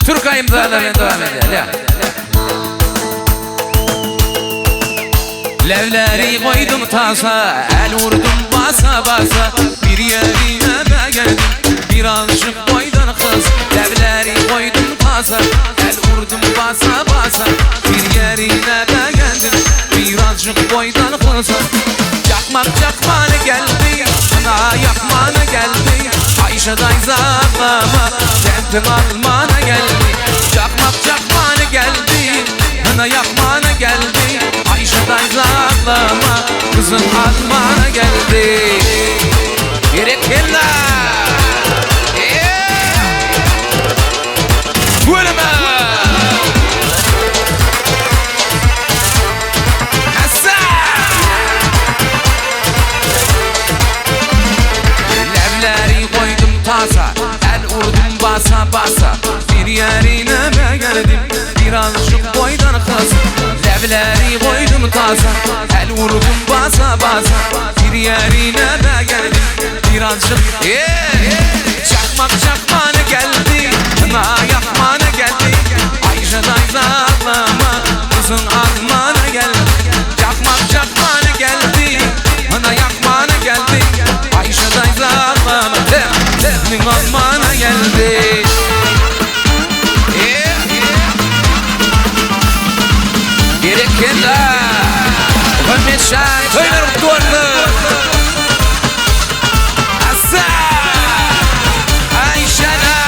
Türkayım da devam edelim. Levleri koydum tasa, el vurdum basa basa. Bir yerine de geldim, birazcık boydan kız. Levleri koydum tasa, el vurdum basa basa. Bir yerine de geldim, birazcık boydan kız. Yakmak yakmanı geldi, sana yakmanı geldi. Ayşe'day zaklama, sentin almana geldi. Yakmak yakmanı geldi, sana yakmana geldi. Ayşe'day zaklama, kızın almana geldi. Gerekirler Vurma Levleri koydum tasa, el vurdum basa basa. Bir yerine de geldim, birazcık boydan kız. Levleri koydum tasa, el vurdum basa basa. Bir yerine de geldim, birazcık çakmak çakmanı geldi, kına yakmanı geldi. Ayşe'day zaklama, kızın almana geldi. Çakmak çakmanı geldi, kına yakmanı geldi. Ayşe'day zaklama, kızın almana geldi. Gerekirler Hürmet şahit oynarım duvarlı Asa Ayşe'na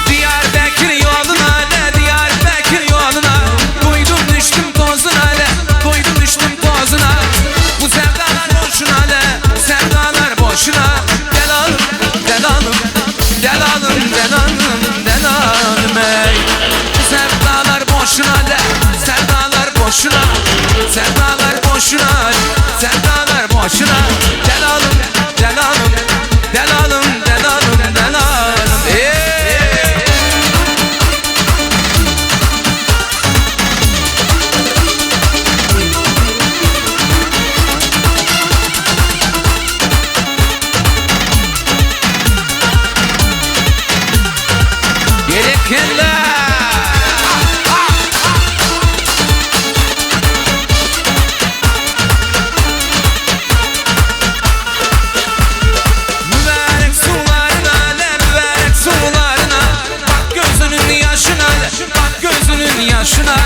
Diyarbakır yoluna ne Diyarbakır yoluna. Duydum düştüm tozuna le, duydum düştüm tozuna. Bu sevdalar boşuna le, sevdalar boşuna. Delalım, delalım, delalım, delalım, delalım ey. Bu sevdalar boşuna le, sevdalar boşuna. Sevdalar boşuna, sevdalar boşuna. Delalım, delalım, delalım, delalım, delalım ey. Gerekirler Mübarek sularına le, mübarek sularına. Bak gözünün yaşına le, bak gözünün yaşına.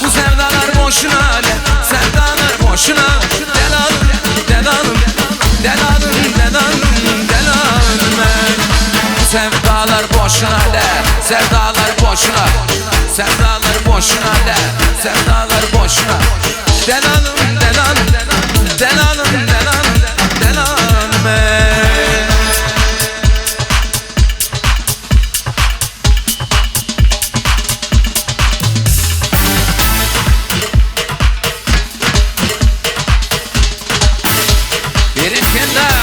Bu sevdalar boşuna le, sevdalar boşuna. Delalım, delalım, delalım, delalım, delalım ey. Sevdalar boşuna le, sevdalar boşuna. Sevdalar boşuna le, sevdalar boşuna. Delalım, delalım, delalım, delalım, delalım ey. Gerekirler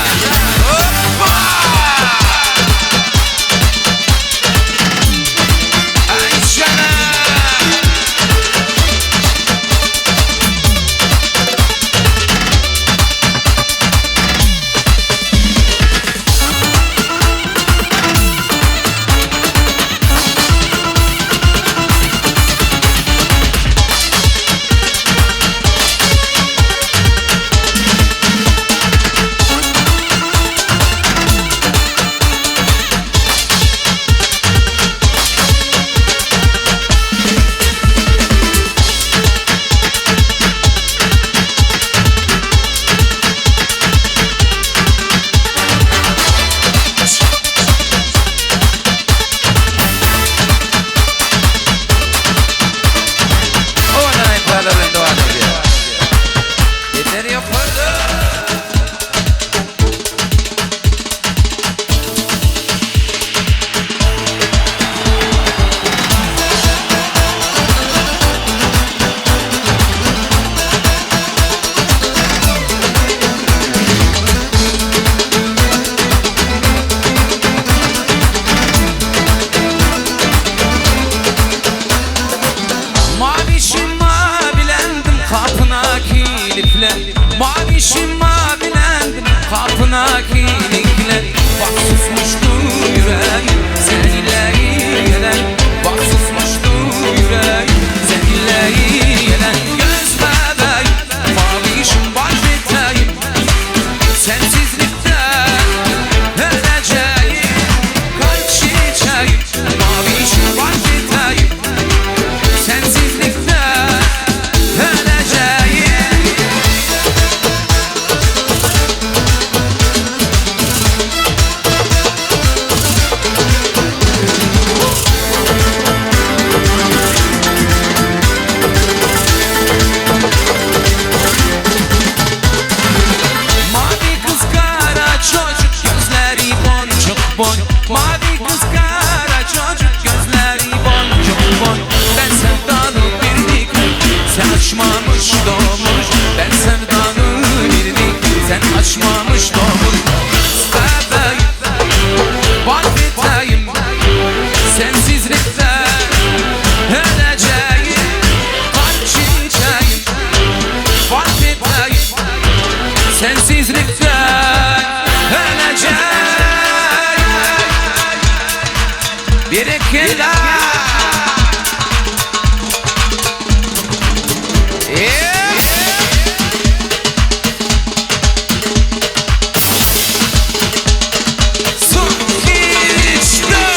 Mavişim mavilendim kapına kilitlen. Bak susmuştu yüreğim seninle gelen. Bak susmuştu yüreğim seninle gelen. Göz bebeğim mavişim var biteyim. Sensizlikte öleceğim. Kalp çiçeğim mavişim var biteyim. Sensizlikte öleceğim. Mavi kız kara çocuk gözleri boncuk bon. Mavi kız kara çocuk gözleri boncuk bon. Ben sevdanı bildik sen açmamış doğmuş. Ben sevdanı bildik sen açmamış doğmuş. Bebeğim var biteyim sensizlikte öleceğim. Kalp çiçeğim var biteyim sensizlikten öleceğim. Bir ikiler su içtim.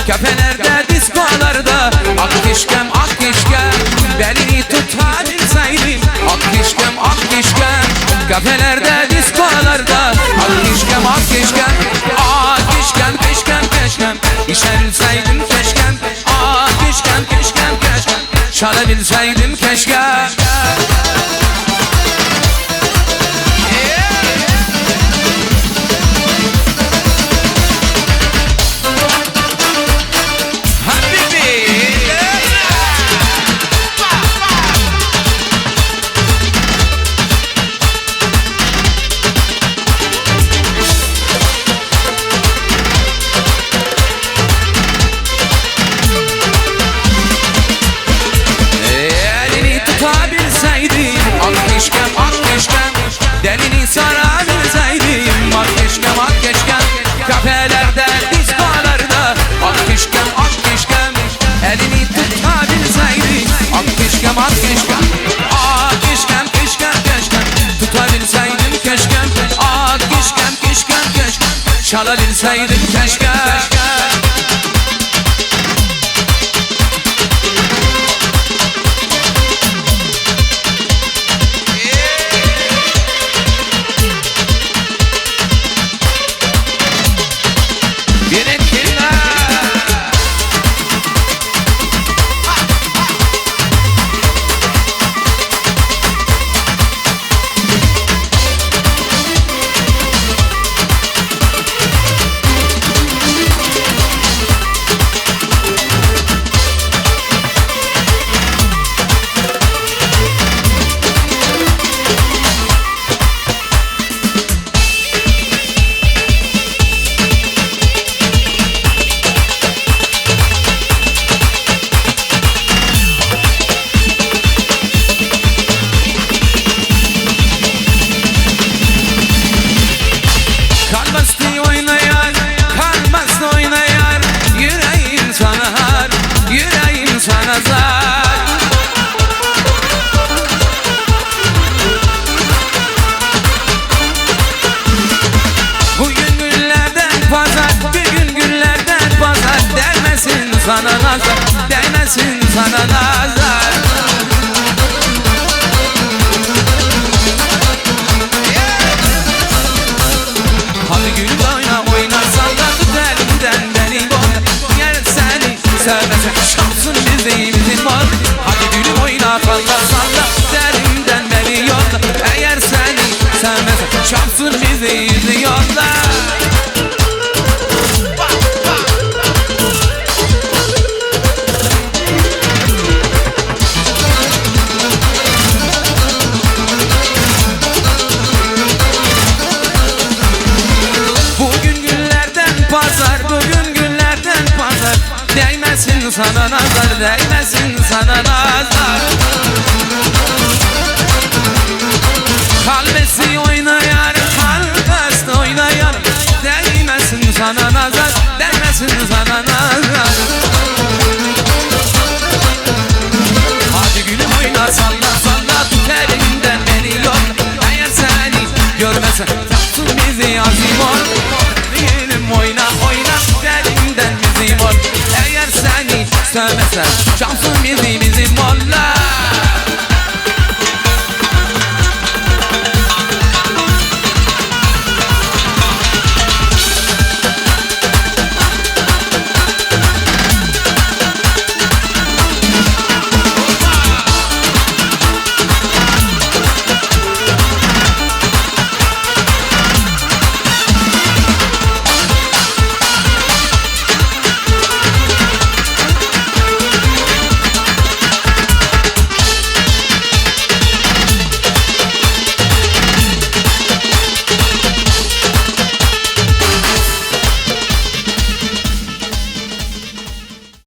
Kefelerde, diskolarda, ak keşkem, ak keşkem. Belini tutabilseydim, ak keşkem, ak keşkem. Kefelerde, diskolarda, ak keşkem, ak keşkem. Ak keşkem, keşkem, keşkem. İşerilseydim keşkem, ak keşkem, keşkem, keşkem. Çalabilseydim keşkem. Delini sarabilseydim ak keşkem, ak keşkem. Kafelerde, diskolarda ak keşkem, ak keşkem. Elini tutabilseydim ak keşkem, ak keşkem. Ak keşkem, keşkem, keşkem. Tutabilseydim keşkem, ak keşkem, keşkem, keşkem. Çalabilseydim keşkem. sana nazar, değmesin sana nazar. Hadi gülüm oyna oyna salla tut elimden beni boyna. Gel seni sevmesen şansın bizim var. Hadi gülüm oyna salla salla tut elimden beni yolla. Eğer seni sevmesen şansın bizim yolla. Bugün günlerden pazar, değmesin sana nazar, değmesin sana nazar. Kalbesi oynayar, kalbesi oynayar, değmesin sana nazar, değmesin sana nazar. Hadi gülüm oyna salla salla tut elimden beni yolla. Eğer seni görmesen taksın bizi azim ol. Gülüm oyna oyna elimden bizim ol. Eğer seni sevmesen şansın bizim olla.